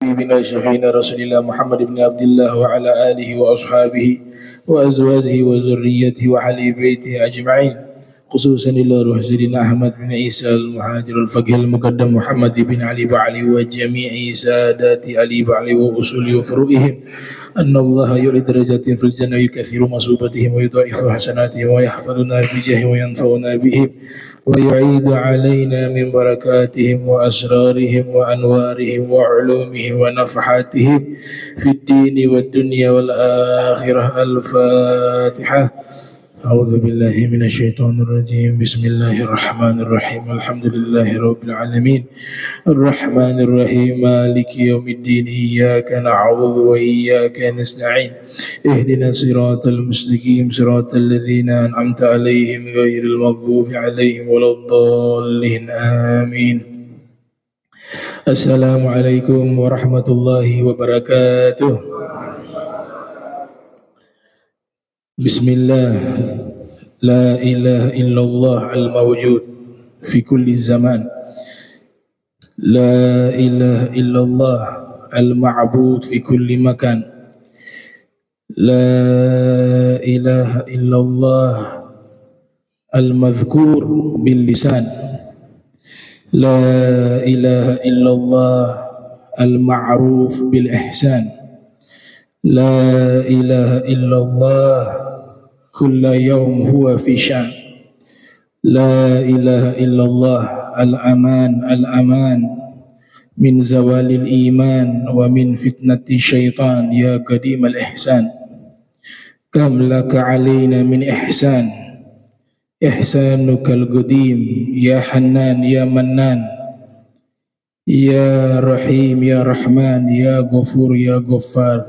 حبيبنا شفينا رسول الله محمد بن عبد الله وعلى آله وأصحابه وأزواجه وذريته وأهل بيته أجمعين، خصوصا إلى روح سيدنا أحمد بن عيسى المهاجر الفقيه المقدم محمد بن علي بعلي وجميع سادات علي بعلي وأصول وفروعهم، أن الله يعلي درجات في الجنة ويكثر مصوبتهم ويضاعف حسناتهم ويحفظنا بجاههم وينفعنا بهم ويعيد علينا من بركاتهم وأسرارهم وأنوارهم وعلومهم ونفحاتهم في الدين والدنيا والآخرة. الفاتحة. أعوذ بالله من الشيطان الرجيم. بسم الله الرحمن الرحيم. الحمد لله رب العالمين الرحمن الرحيم مالك يوم الدين. إياك نعبد وإياك نستعين. اهدنا الصراط المستقيم صراط الذين أنعمت عليهم غير المغضوب عليهم ولا الضالين. آمين. السلام عليكم ورحمة الله وبركاته. Bismillah, la ilaha illallah al-mawjud fi kulli zaman, la ilaha illallah al-ma'bud fi kulli makan, la ilaha illallah al-madhkur bil lisan, la ilaha illallah al-ma'ruf bil ihsan, la ilaha illallah kulla yawm huwa fi syan, la ilaha illallah al-aman al-aman min zawalil iman wa min fitnati syaitan ya qadim al-ihsan. Kam laka alayna min ihsan, ihsanukal qadim ya hannan ya mannan, ya rahim ya rahman ya ghafur ya ghaffar,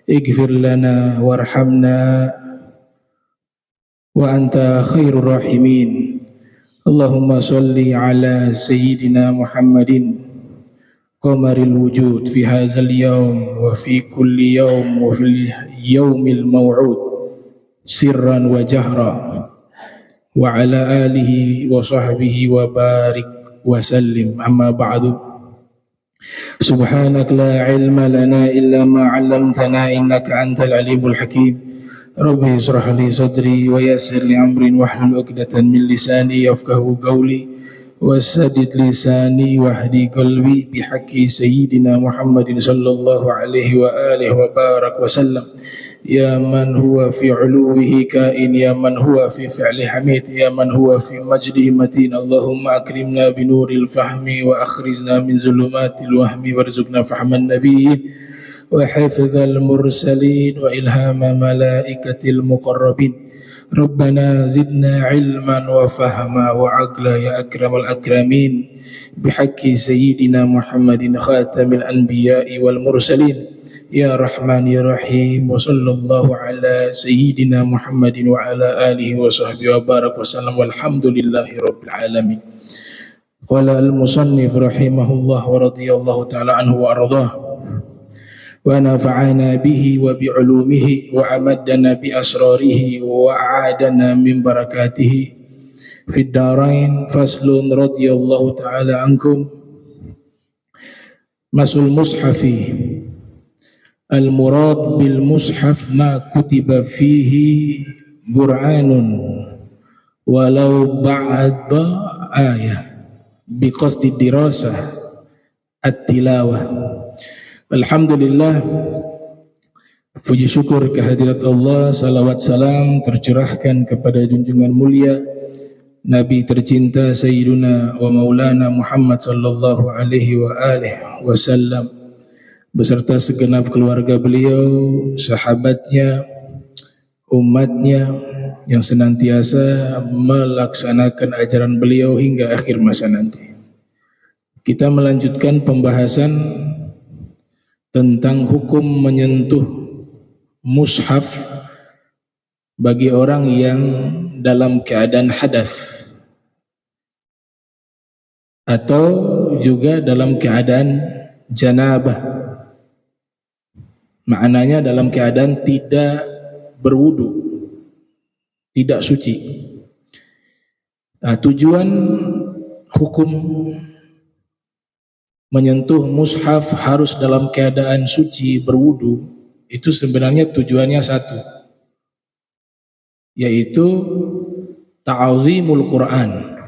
ighfir lana warhamna wa anta khairur rahimin. Allahumma salli ala sayyidina Muhammadin qamaril wujud fi hadzal yawm wa fi kulli yawm wa fil yawmil maw'ud sirran wa jahra wa ala alihi wa sahbihi wa barik wa sallim. Amma ba'du. Subhanak la ilma lana illa ma 'allamtana innaka antal alimul hakim. Rabbi israh li sadri wa yassir li amri wahlul 'uqdatan min lisani yafqahu qawli wasaddid lisani wahdi qalbi bihaqqi sayyidina Muhammadin sallallahu alaihi wa alihi wa barak wa sallam. Ya man huwa fi 'uluwihi kain, ya man huwa fi fi'li hamid, ya man huwa fi majdihi matin. Allahumma akrimna bi nuril fahmi wa akhrijna min zulumatil wahmi warzuqna fahman nabiyyin wa hifdzal mursalin wa ilhama malaikatil muqarrabin. Rabbana zidna ilman wa fahma wa aqla ya akramal akramin bihaqqi sayyidina Muhammadin khatamil anbiya'i wal mursalin. Ya Rahman ya Rahim wa sallallahu ala sayyidina Muhammadin wa ala alihi wa sahbihi wa barak wa sallam walhamdulillahi rabbil alamin. Qala al-musannif rahimahullah wa radiyallahu ta'ala anhu wa ardah wa nafa'ana bihi wa bi'ulumihi wa amaddana bi asrarihi wa a'adana min barakatihi fid darain. Faslun radiyallahu ta'ala ankum. Masul mushafi. Al-murad bil mushaf ma kutiba fihi Qur'anun walau ba'da ayah biqasdi dirasah at-tilawah. Alhamdulillah, puji syukur kehadirat Allah, salawat salam tercurahkan kepada junjungan mulia Nabi tercinta Sayyiduna wa Maulana Muhammad sallallahu alaihi wa alihi wasallam beserta segenap keluarga beliau, sahabatnya, umatnya yang senantiasa melaksanakan ajaran beliau hingga akhir masa nanti. Kita melanjutkan pembahasan tentang hukum menyentuh mushaf bagi orang yang dalam keadaan hadas atau juga dalam keadaan janabah. Maknanya dalam keadaan tidak berwudu, tidak suci. Nah, tujuan hukum menyentuh mushaf harus dalam keadaan suci berwudu, itu sebenarnya tujuannya satu, yaitu ta'azimul Quran,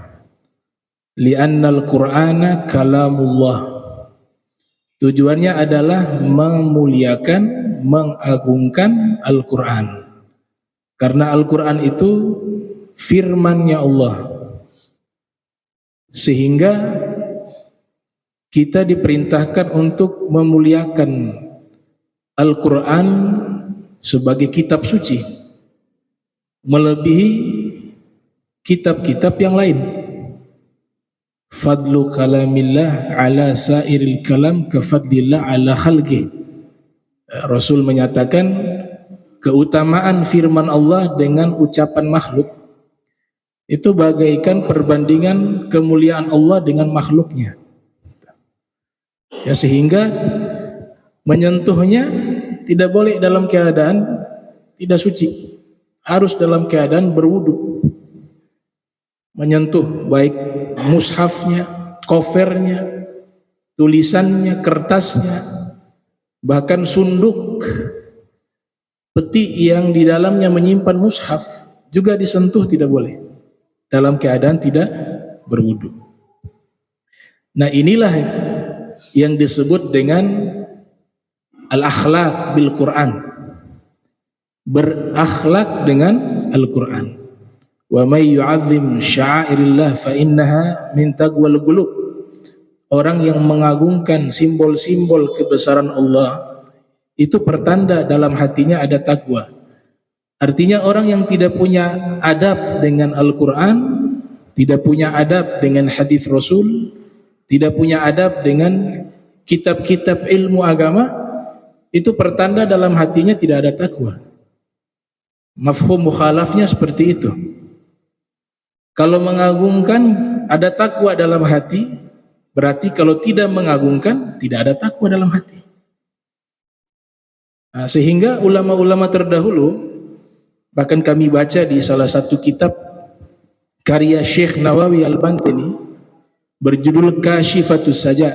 li'annal Qur'ana kalamullah. Tujuannya adalah memuliakan, mengagungkan Al-Quran, karena Al-Quran itu firman-Nya Allah, sehingga kita diperintahkan untuk memuliakan Al-Quran sebagai kitab suci, melebihi kitab-kitab yang lain. Fadlu kalamillah ala sairil kalam kafadlillah ala khalqih. Rasul menyatakan keutamaan firman Allah dengan ucapan makhluk itu bagaikan perbandingan kemuliaan Allah dengan makhluknya. Ya, sehingga menyentuhnya tidak boleh dalam keadaan tidak suci, harus dalam keadaan berwudu. Menyentuh baik mushafnya, covernya, tulisannya, kertasnya, bahkan sunduk peti yang di dalamnya menyimpan mushaf juga disentuh tidak boleh dalam keadaan tidak berwudu. Nah, inilah yang disebut dengan al-akhlaq bil Quran, berakhlak dengan Al-Quran. Wa may yu'azzim sya'airillah fa innaha min taqwal qulub. Orang yang mengagungkan simbol-simbol kebesaran Allah itu pertanda dalam hatinya ada takwa. Artinya orang yang tidak punya adab dengan Al-Quran, tidak punya adab dengan hadis Rasul, tidak punya adab dengan kitab-kitab ilmu agama, itu pertanda dalam hatinya tidak ada takwa. Mafhum mukhalafnya seperti itu. Kalau mengagungkan ada takwa dalam hati, berarti kalau tidak mengagungkan tidak ada takwa dalam hati. Nah, sehingga ulama-ulama terdahulu, bahkan kami baca di salah satu kitab karya Syekh Nawawi Al-Bantani berjudul Kashifatus Saja,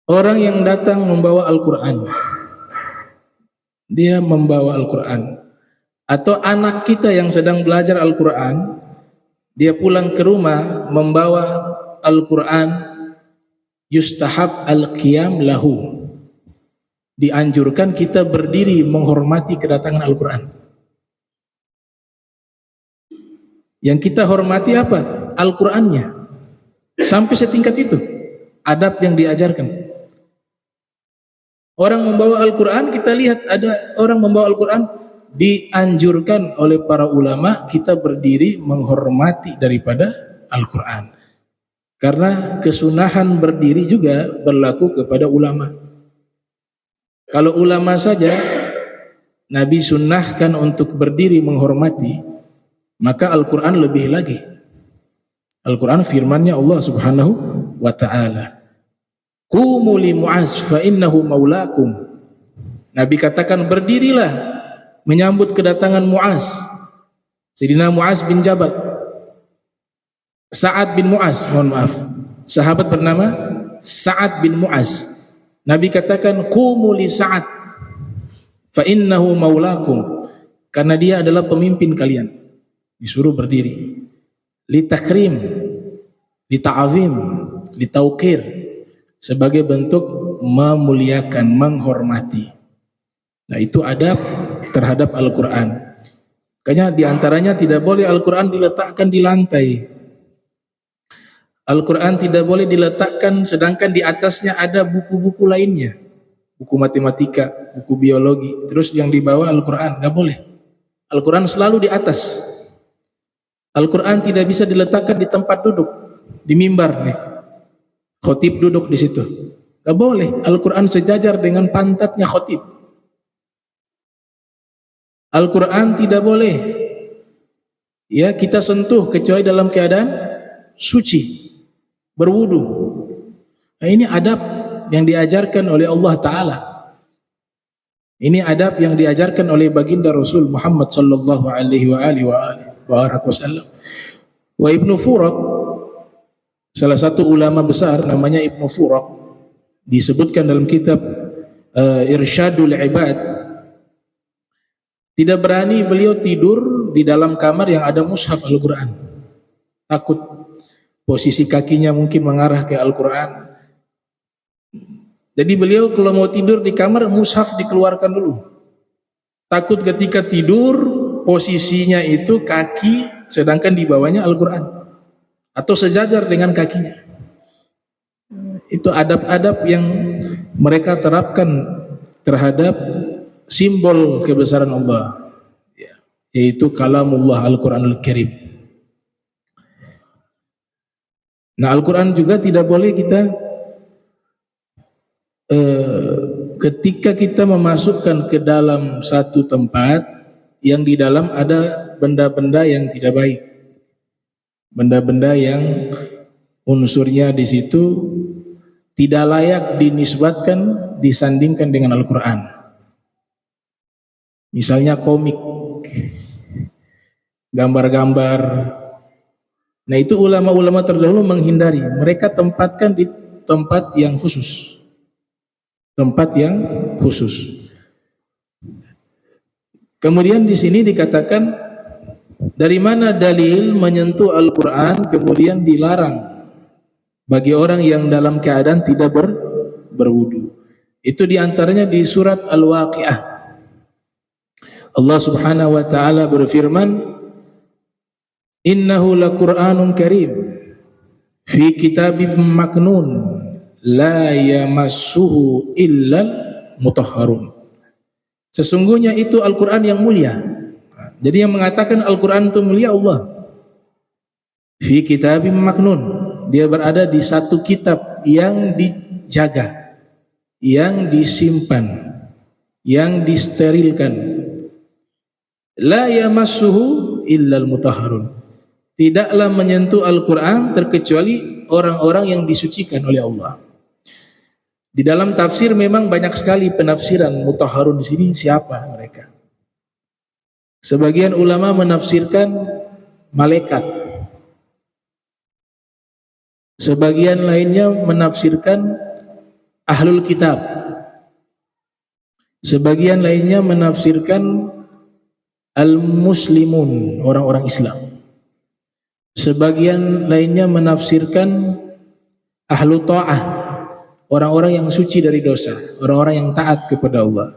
orang yang datang membawa Al-Quran, dia membawa Al-Quran, atau anak kita yang sedang belajar Al-Quran, dia pulang ke rumah membawa Al-Quran, yustahab al-qiyam lahu, dianjurkan kita berdiri menghormati kedatangan Al-Quran. Yang kita hormati apa? Al-Qurannya. Sampai setingkat itu adab yang diajarkan. Orang membawa Al-Quran, kita lihat ada orang membawa Al-Quran, dianjurkan oleh para ulama kita berdiri menghormati daripada Al-Quran, karena kesunahan berdiri juga berlaku kepada ulama. Kalau ulama saja Nabi sunnahkan untuk berdiri menghormati, maka Al-Quran lebih lagi. Al-Quran firmannya Allah subhanahu wa ta'ala, Qumu li Mu'az fa innahu maulakum. Nabi katakan berdirilah menyambut kedatangan Mu'az, Sayyidina Mu'az bin Jabal, Sa'ad bin Mu'az, mohon maaf, sahabat bernama Sa'ad bin Mu'az. Nabi katakan qumu li Sa'ad fa innahu maulakum, karena dia adalah pemimpin kalian. Disuruh berdiri, li takrim, li ta'azim, li tauqir, sebagai bentuk memuliakan, menghormati. Nah, itu adab terhadap Al-Quran. Makanya diantaranya tidak boleh Al-Quran diletakkan di lantai. Al-Quran tidak boleh diletakkan sedangkan di atasnya ada buku-buku lainnya, buku matematika, buku biologi, terus yang dibawa Al-Quran, nggak boleh. Al-Quran selalu di atas. Al-Quran tidak bisa diletakkan di tempat duduk, di mimbar nih, khotib duduk di situ, nggak boleh. Al-Quran sejajar dengan pantatnya khotib. Al-Quran tidak boleh ya kita sentuh kecuali dalam keadaan suci, berwudu. Nah, ini adab yang diajarkan oleh Allah Ta'ala. Ini adab yang diajarkan oleh baginda Rasul Muhammad sallallahu alaihi wa alihi wa wasallam. Wa Ibnu Furat Salah satu ulama besar namanya Ibnu Furaq, disebutkan dalam kitab Irsyadul Ibad, tidak berani beliau tidur di dalam kamar yang ada mushaf Al-Quran. Takut posisi kakinya mungkin mengarah ke Al-Quran. Jadi beliau kalau mau tidur di kamar, mushaf dikeluarkan dulu. Takut ketika tidur posisinya itu kaki, sedangkan di bawahnya Al-Quran, atau sejajar dengan kakinya. Itu adab-adab yang mereka terapkan terhadap simbol kebesaran Allah, yaitu kalamullah Al-Quranul Karim. Nah, Al-Quran juga tidak boleh kita ketika kita memasukkan ke dalam satu tempat yang di dalam ada benda-benda yang tidak baik, benda-benda yang unsurnya di situ tidak layak dinisbatkan, disandingkan dengan Al-Quran. Misalnya komik, gambar-gambar. Nah, itu ulama-ulama terdahulu menghindari, mereka tempatkan di tempat yang khusus. Tempat yang khusus. Kemudian di sini dikatakan, dari mana dalil menyentuh Al-Quran kemudian dilarang bagi orang yang dalam keadaan tidak berwudu. Itu diantaranya di surat Al-Waqi'ah. Allah Subhanahu wa ta'ala berfirman, innahu laqur'anun karim fi kitabim maknun la yamassuhu illal mutahharun. Sesungguhnya itu Al-Quran yang mulia. Jadi yang mengatakan Al-Quran itu mulia Allah. Fi kitabim maknun, dia berada di satu kitab yang dijaga, yang disimpan, yang disterilkan. La yamassuhu illal mutahharun, tidaklah menyentuh Al-Quran terkecuali orang-orang yang disucikan oleh Allah. Di dalam tafsir memang banyak sekali penafsiran mutahharun di sini siapa mereka. Sebagian ulama menafsirkan malaikat. Sebagian lainnya menafsirkan ahlul kitab. Sebagian lainnya menafsirkan al-muslimun, orang-orang Islam. Sebagian lainnya menafsirkan ahlu ta'ah, orang-orang yang suci dari dosa, orang-orang yang taat kepada Allah.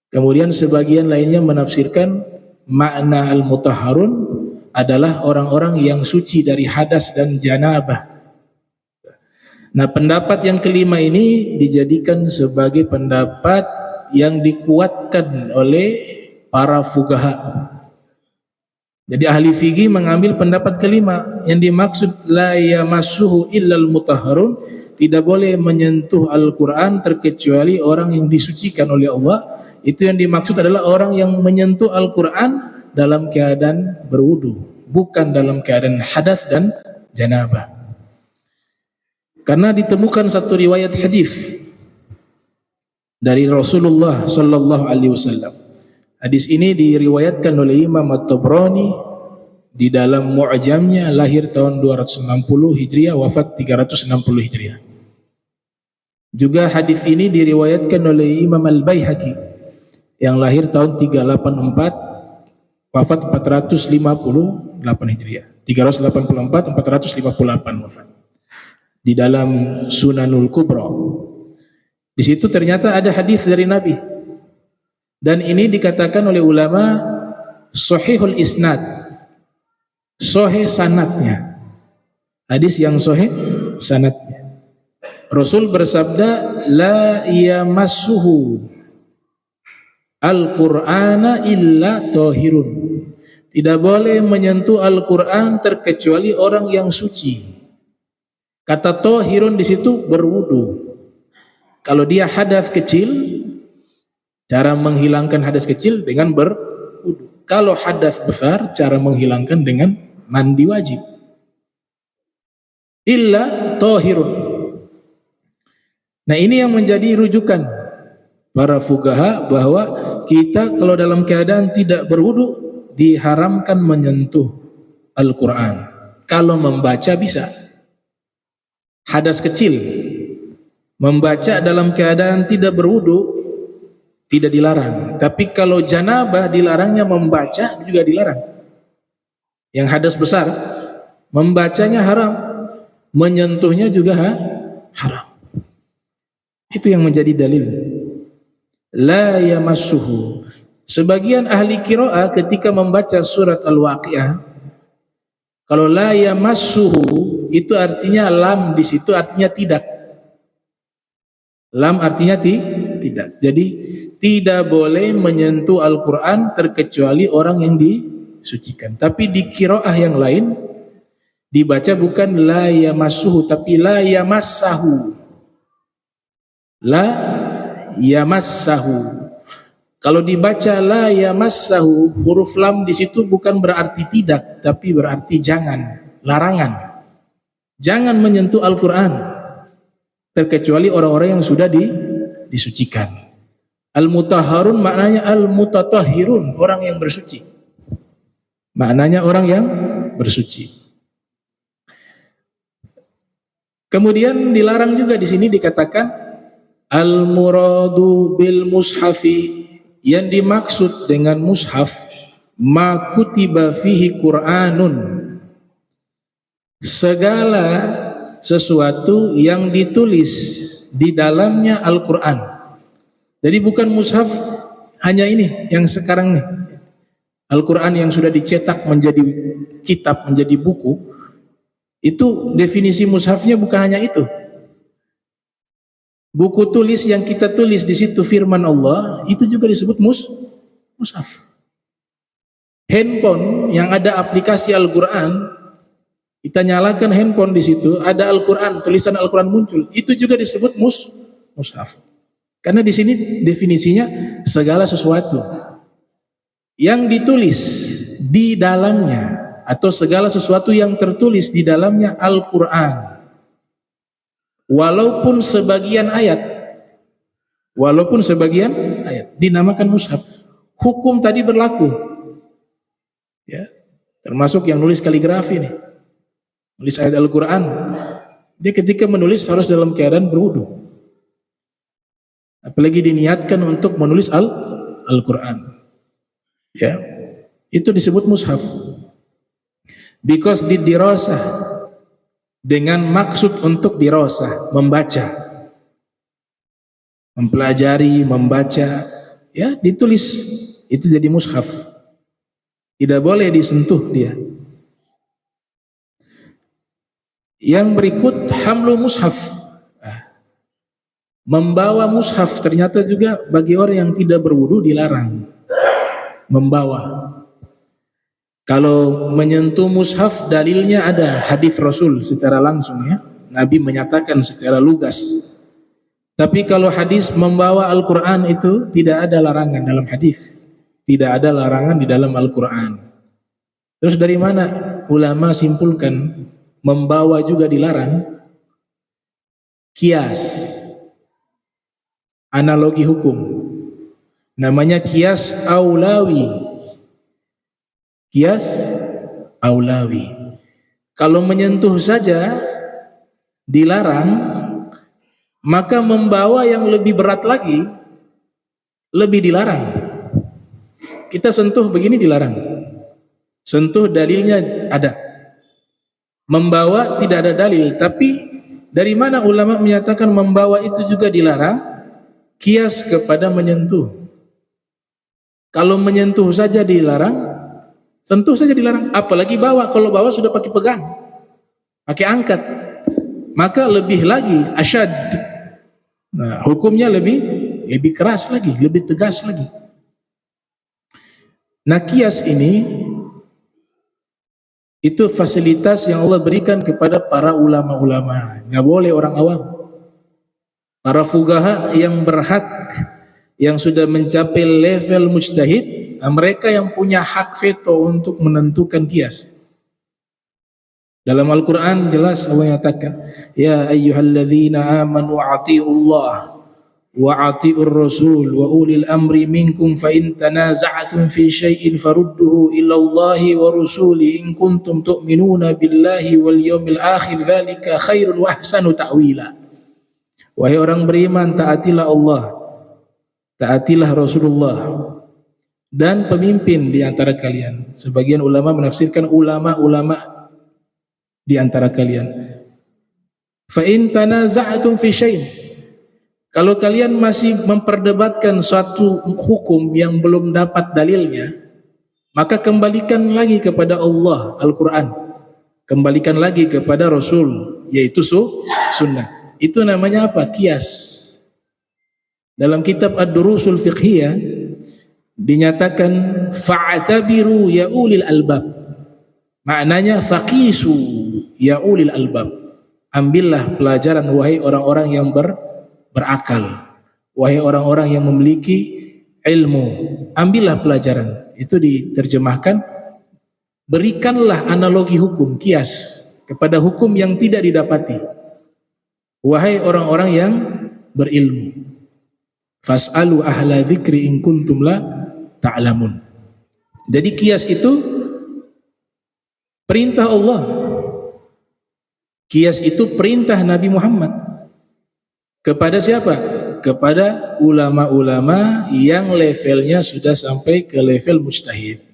Kemudian sebagian lainnya menafsirkan makna al-mutahharun adalah orang-orang yang suci dari hadas dan janabah. Nah, pendapat yang kelima ini dijadikan sebagai pendapat yang dikuatkan oleh para fuqaha. Jadi ahli fikih mengambil pendapat kelima, yang dimaksud la yamassuhu illal mutahharun, tidak boleh menyentuh Al-Quran terkecuali orang yang disucikan oleh Allah. Itu yang dimaksud adalah orang yang menyentuh Al-Quran dalam keadaan berwudu, bukan dalam keadaan hadas dan janabah. Karena ditemukan satu riwayat hadis dari Rasulullah sallallahu alaihi wasallam. Hadis ini diriwayatkan oleh Imam At-Tabrani di dalam Mu'jamnya, lahir tahun 260 Hijriah, wafat 360 Hijriah. Juga hadis ini diriwayatkan oleh Imam Al-Baihaqi yang lahir tahun 384, wafat 458 Hijriah. 384 458 wafat. Di dalam Sunanul Kubra. Di situ ternyata ada hadis dari Nabi. Dan ini dikatakan oleh ulama sahihul isnad, sahih sanadnya. Hadis yang sahih sanadnya. Rasul bersabda, la yamassuhu al-Qur'ana illa tahirun. Tidak boleh menyentuh Al-Qur'an terkecuali orang yang suci. Kata tahirun di situ berwudu. Kalau dia hadas kecil, cara menghilangkan hadas kecil dengan berwudu. Kalau hadas besar, cara menghilangkan dengan mandi wajib. Illa tahirun. Nah, ini yang menjadi rujukan para fuqaha bahwa kita kalau dalam keadaan tidak berwudu diharamkan menyentuh Al-Quran. Kalau membaca bisa. Hadas kecil, membaca dalam keadaan tidak berwudu tidak dilarang. Tapi kalau janabah dilarangnya membaca juga dilarang. Yang hadas besar, membacanya haram, menyentuhnya juga haram. Itu yang menjadi dalil. La yamassuhu. Sebagian ahli qiraah ketika membaca surat Al-Waqiah, kalau la yamassuhu itu artinya lam di situ artinya tidak. Lam artinya tidak. Jadi tidak boleh menyentuh Al-Quran terkecuali orang yang disucikan. Tapi di qiraah yang lain dibaca bukan la yamassuhu tapi la yamassahu. La yamassahu. Kalau dibaca la yamassahu, huruf lam di situ bukan berarti tidak, tapi berarti jangan, larangan. Jangan menyentuh Al-Quran terkecuali orang-orang yang sudah disucikan. Al-mutahharun maknanya al-mutatahhirun, orang yang bersuci. Maknanya orang yang bersuci. Kemudian dilarang juga di sini dikatakan al-muradu bil mushafi, yang dimaksud dengan mushaf ma kutiba fihi Qur'anun, segala sesuatu yang ditulis di dalamnya Al-Quran. Jadi bukan mushaf hanya ini yang sekarang nih, Al-Quran yang sudah dicetak menjadi kitab, menjadi buku. Itu definisi mushafnya bukan hanya itu. Buku tulis yang kita tulis di situ firman Allah itu juga disebut mushaf. Handphone yang ada aplikasi Al-Quran, kita nyalakan handphone di situ ada Al-Quran, tulisan Al-Quran muncul, itu juga disebut mushaf. Karena di sini definisinya segala sesuatu yang ditulis di dalamnya atau segala sesuatu yang tertulis di dalamnya Al-Quran. Walaupun sebagian ayat dinamakan mushaf. Hukum tadi berlaku, ya, termasuk yang nulis kaligrafi nih, nulis ayat Al-Quran, dia ketika menulis harus dalam keadaan berwudu, apalagi diniatkan untuk menulis Al-Quran, ya, itu disebut mushaf. Because didirasah, dengan maksud untuk dirasah, membaca, mempelajari, membaca, ya, ditulis, itu jadi mushaf. Tidak boleh disentuh dia. Yang berikut hamlu mushaf, membawa mushaf ternyata juga bagi orang yang tidak berwudu dilarang membawa. Kalau menyentuh mushaf dalilnya ada hadis Rasul secara langsung, ya, Nabi menyatakan secara lugas. Tapi kalau hadis membawa Al-Quran itu tidak ada larangan dalam hadis, tidak ada larangan di dalam Al-Quran. Terus dari mana ulama simpulkan membawa juga dilarang? Kias, analogi hukum, namanya kias aulawi. Kias aulawi. Kalau menyentuh saja dilarang, maka membawa yang lebih berat lagi lebih dilarang. Kita sentuh begini dilarang, sentuh dalilnya ada, membawa tidak ada dalil. Tapi dari mana ulama menyatakan membawa itu juga dilarang? Kias kepada menyentuh. Kalau menyentuh saja dilarang, sentuh saja dilarang, apalagi bawa. Kalau bawa sudah pakai pegang, pakai angkat, maka lebih lagi asyad. Nah, hukumnya lebih keras lagi, lebih tegas lagi. Nah, kias ini itu fasilitas yang Allah berikan kepada para ulama-ulama. Nggak boleh orang awam. Para fuqaha yang berhak, yang sudah mencapai level mujtahid, mereka yang punya hak veto untuk menentukan kias. Dalam Al-Quran jelas Allah nyatakan, ya ayyuhalladzina amanu ati'ullah wa ati'ur rasul wa ulil amri minkum fa in tanaza'tum fi syai'in farudduhu ila Allahi wa rasuli in kuntum tu'minuna billahi wal yawmil akhir dzalika khairun wa ahsanu ta'wila. Wahai orang beriman, taatilah Allah, taatilah Rasulullah dan pemimpin di antara kalian. Sebagian ulama menafsirkan ulama-ulama di antara kalian. Fa in tanaza'tum fi syai'in, kalau kalian masih memperdebatkan suatu hukum yang belum dapat dalilnya, maka kembalikan lagi kepada Allah, Al-Quran, kembalikan lagi kepada Rasul, yaitu sunnah. Itu namanya apa? Qiyas. Dalam kitab Ad-Durusul Fiqhiyah dinyatakan fa'tabiru ya ulil albab, maknanya faqisu ya ulil albab, ambillah pelajaran wahai orang-orang yang berakal, wahai orang-orang yang memiliki ilmu, ambillah pelajaran. Itu diterjemahkan berikanlah analogi hukum, qiyas, kepada hukum yang tidak didapati, wahai orang-orang yang berilmu. Fas'alu ahla dzikri in kuntum la ta'lamun. Jadi qiyas itu perintah Allah. Qiyas itu perintah Nabi Muhammad. Kepada siapa? Kepada ulama-ulama yang levelnya sudah sampai ke level mujtahid.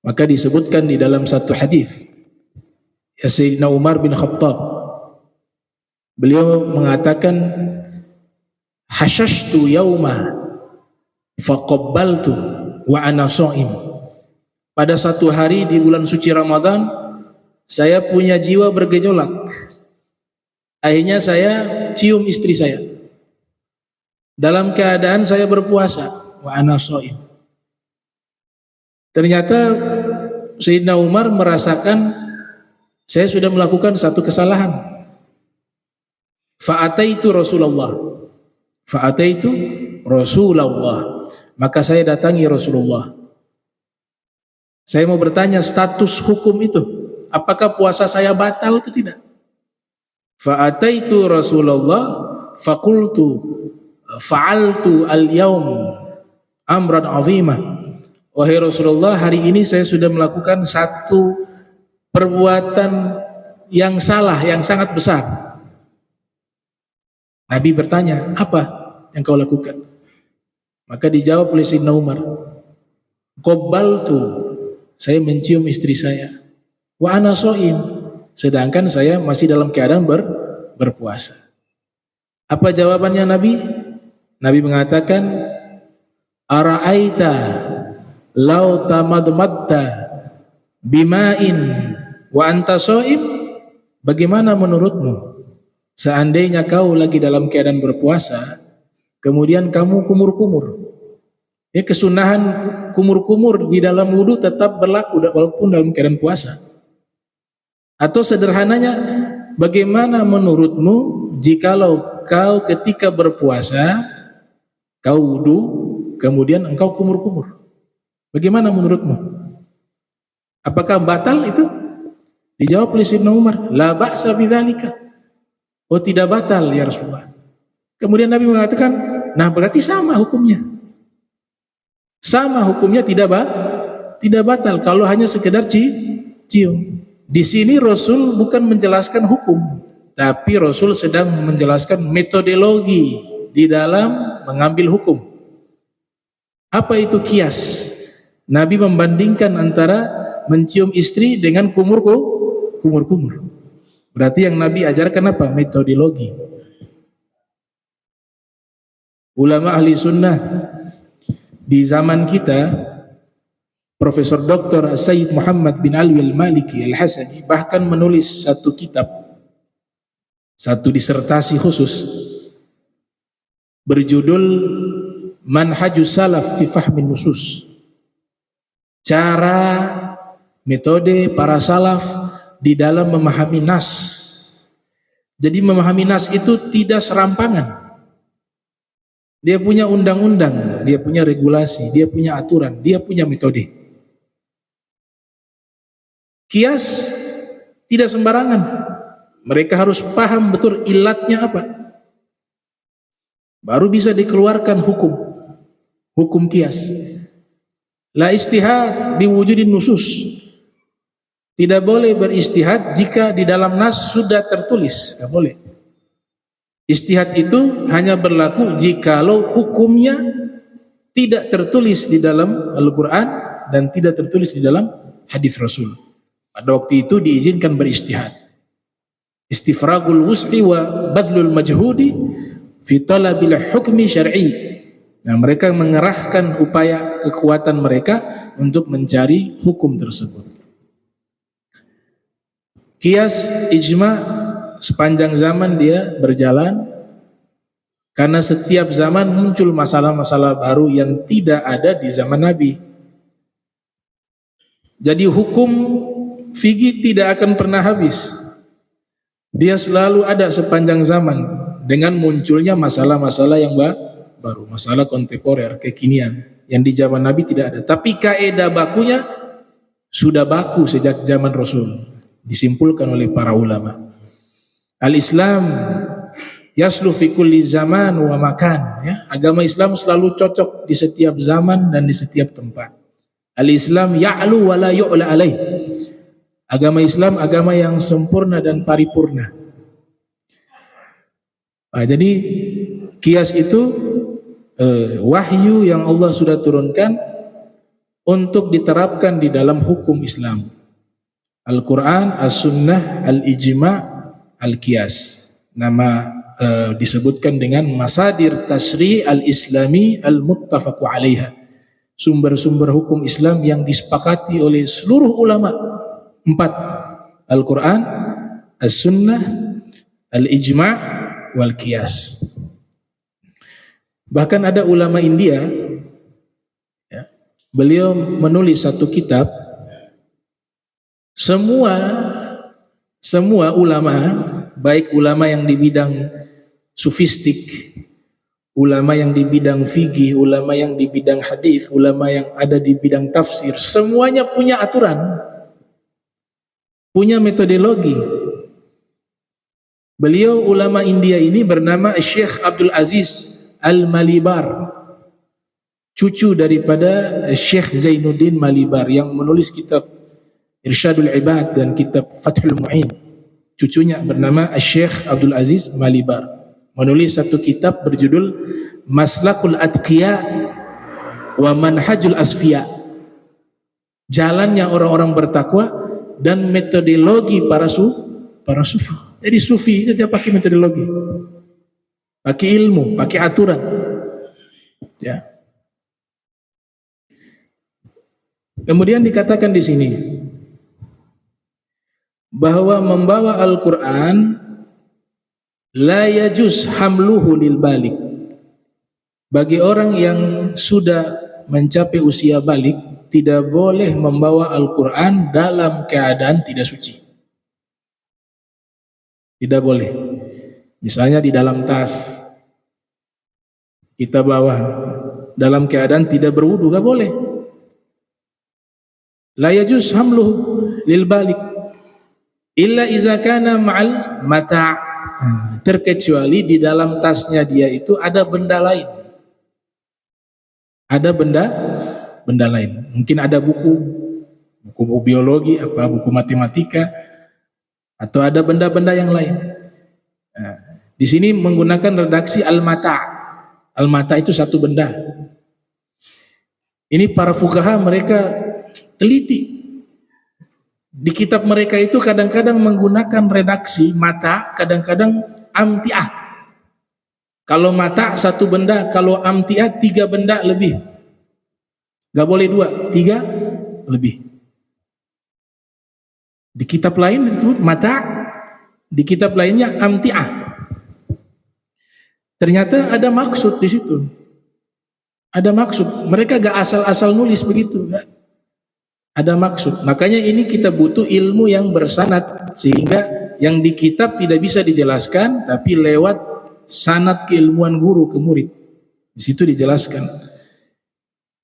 Maka disebutkan di dalam satu hadis, ya Sayyidina Umar bin Khattab, beliau mengatakan, hasyashtu yauma faqabbaltu wa ana shaim. Pada satu hari di bulan suci Ramadan, saya punya jiwa bergejolak. Akhirnya saya cium istri saya dalam keadaan saya berpuasa, wa ana shaim. Ternyata Sayyidina Umar merasakan saya sudah melakukan satu kesalahan. Fa'ataitu Rasulullah, maka saya datangi Rasulullah. Saya mau bertanya status hukum itu, apakah puasa saya batal atau tidak? Fa'ataitu Rasulullah faqultu fa'altu al-yawm amran 'azimah. Wahai Rasulullah, hari ini saya sudah melakukan satu perbuatan yang salah, yang sangat besar. Nabi bertanya, apa yang kau lakukan? Maka dijawab oleh Sayyidina Umar, qabbaltu, saya mencium istri saya, wa ana shaim, sedangkan saya masih dalam keadaan berpuasa. Apa jawabannya Nabi? Nabi mengatakan, ara'aita law tamadmadta bima'in wa anta shaim, bagaimana menurutmu seandainya kau lagi dalam keadaan berpuasa, kemudian kamu kumur-kumur? Ya, kesunahan kumur-kumur di dalam wudu tetap berlaku walaupun dalam keadaan puasa. Atau sederhananya, bagaimana menurutmu jikalau kau ketika berpuasa, kau wudu, kemudian engkau kumur-kumur? Bagaimana menurutmu? Apakah batal itu? Dijawab oleh Sayyidina Umar, la ba'sa bidzalika. Oh, tidak batal ya Rasulullah. Kemudian Nabi mengatakan, nah berarti sama hukumnya. Sama hukumnya, tidak batal kalau hanya sekedar cium. Di sini Rasul bukan menjelaskan hukum, tapi Rasul sedang menjelaskan metodologi di dalam mengambil hukum. Apa itu qiyas? Nabi membandingkan antara mencium istri dengan kumur-kumur. Berarti yang Nabi ajarkan apa? Metodologi. Ulama ahli sunnah di zaman kita, Profesor Dr. Sayyid Muhammad bin Alwi al-Maliki al-Hasani bahkan menulis satu kitab, satu disertasi khusus berjudul Manhajus Salaf fi Fahmin Nusus. Cara, metode para salaf di dalam memahami nas. Jadi memahami nas itu tidak serampangan. Dia punya undang-undang, dia punya regulasi, dia punya aturan, dia punya metode. Qiyas tidak sembarangan. Mereka harus paham betul ilatnya apa. baru bisa dikeluarkan hukum kias. La istihad biwujudin nusus. Tidak boleh beristihad jika di dalam nas sudah tertulis, tidak boleh. Istihad itu hanya berlaku jikalau hukumnya tidak tertulis di dalam Al-Quran dan tidak tertulis di dalam hadis Rasul. Pada waktu itu diizinkan beristihad. Istifragul wus'i wa badlul majhudi fi talabil hukmi syar'i. Nah, mereka mengerahkan upaya kekuatan mereka untuk mencari hukum tersebut. Qiyas, ijma sepanjang zaman dia berjalan karena setiap zaman muncul masalah-masalah baru yang tidak ada di zaman Nabi. Jadi hukum fikih tidak akan pernah habis. Dia selalu ada sepanjang zaman dengan munculnya masalah-masalah yang baru, masalah kontemporer, kekinian yang di zaman Nabi tidak ada. Tapi kaidah bakunya sudah baku sejak zaman Rasul, disimpulkan oleh para ulama. Al-Islam yaslu fi kulli zaman wa makan, ya. Agama Islam selalu cocok di setiap zaman dan di setiap tempat. Al-Islam ya'lu wa la yu'la alaih. Agama Islam agama yang sempurna dan paripurna. Nah, jadi qiyas itu wahyu yang Allah sudah turunkan untuk diterapkan di dalam hukum Islam. Al-Quran, As-Sunnah, Al-Ijma', Al-Qiyas. Nama disebutkan dengan masadir tasri' al-islami al-muttafaqu alaiha. Sumber-sumber hukum Islam yang disepakati oleh seluruh ulama. 4. Al-Quran, As-Sunnah, Al-Ijma', Wal-Qiyas. Bahkan ada ulama India, ya, beliau menulis satu kitab. Semua ulama, baik ulama yang di bidang sufistik, ulama yang di bidang fikih, ulama yang di bidang hadis, ulama yang ada di bidang tafsir, semuanya punya aturan, punya metodologi. Beliau ulama India ini bernama Syekh Abdul Aziz Al-Malibar, cucu daripada Syekh Zainuddin Malibar yang menulis kitab Irsyadul Ibad dan kitab Fathul Mu'in. Cucunya bernama Syekh Abdul Aziz Malibar, menulis satu kitab berjudul Maslakul Atqiya wa Manhajul Asfiya, jalannya orang-orang bertakwa dan metodologi para sufi. Jadi sufi itu dia pakai metodologi, pakai ilmu, pakai aturan, ya. Kemudian dikatakan di sini bahwa membawa Al-Quran la yajuz hamluhu lil balik. Bagi orang yang sudah mencapai usia balik, tidak boleh membawa Al-Quran dalam keadaan tidak suci. Tidak boleh. Misalnya di dalam tas kita bawa dalam keadaan tidak berwudu, gak boleh. La yajuz hamluhu lil balik illa iza kana ma'al mata', terkecuali di dalam tasnya dia itu ada benda lain. Ada benda lain. Mungkin ada buku biologi, buku matematika, atau ada benda-benda yang lain. Nah, di sini menggunakan redaksi al-mata'. Al-mata' itu satu benda. Ini para fuqaha mereka teliti. Di kitab mereka itu kadang-kadang menggunakan redaksi mata, kadang-kadang amti'ah. Kalau mata satu benda, kalau amti'ah 3 benda lebih. Gak boleh 2, 3 lebih. Di kitab lain disebut mata, di kitab lainnya amti'ah. Ternyata ada maksud di situ. Ada maksud. Mereka gak asal-asal nulis begitu. Ada maksud. Makanya ini kita butuh ilmu yang bersanad, sehingga yang di kitab tidak bisa dijelaskan, tapi lewat sanad keilmuan guru ke murid. Di situ dijelaskan.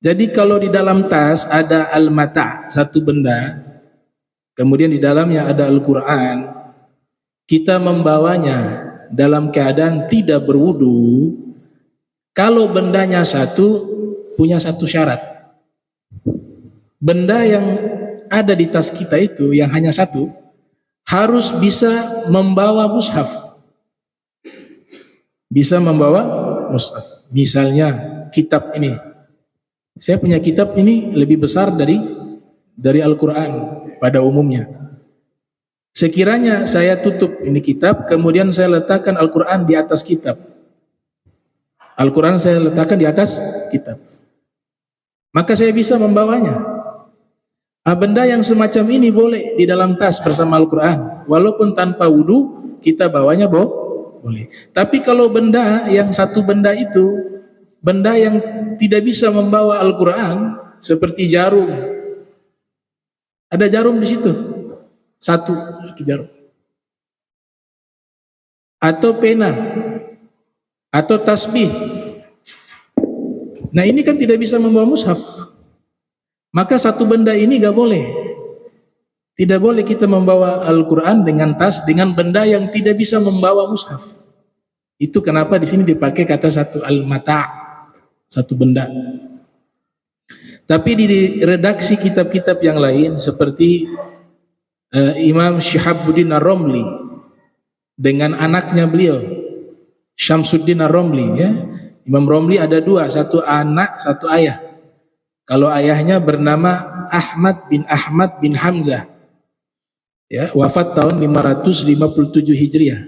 Jadi kalau di dalam tas ada al-mata, satu benda, kemudian di dalamnya ada Al-Quran, kita membawanya dalam keadaan tidak berwudu, Kalau bendanya satu, punya satu syarat. Benda yang ada di tas kita itu yang hanya satu harus bisa membawa mushaf. Bisa membawa mushaf. Misalnya kitab ini. Saya punya kitab ini lebih besar dari Al-Quran pada umumnya. Sekiranya saya tutup ini kitab, kemudian saya letakkan Al-Quran di atas kitab. Al-Quran saya letakkan di atas kitab. Maka saya bisa membawanya. Benda yang semacam ini boleh di dalam tas bersama Al-Quran. Walaupun tanpa wudu, kita bawanya boleh. Tapi kalau benda yang satu benda itu, benda yang tidak bisa membawa Al-Quran, seperti jarum. Ada jarum di situ. Satu jarum. Atau pena. Atau tasbih. Nah ini kan tidak bisa membawa mushaf. Maka satu benda ini gak boleh. Tidak boleh kita membawa Al-Quran dengan tas, dengan benda yang tidak bisa membawa mushaf. Itu kenapa di sini dipakai kata satu al-mata', satu benda. Tapi di redaksi kitab-kitab yang lain seperti Imam Syihabuddin Ar-Romli dengan anaknya beliau Syamsuddin Ar-Romli, ya. Imam Romli ada dua, satu anak, satu ayah. Kalau ayahnya bernama Ahmad bin Hamzah, ya, wafat tahun 557 Hijriah.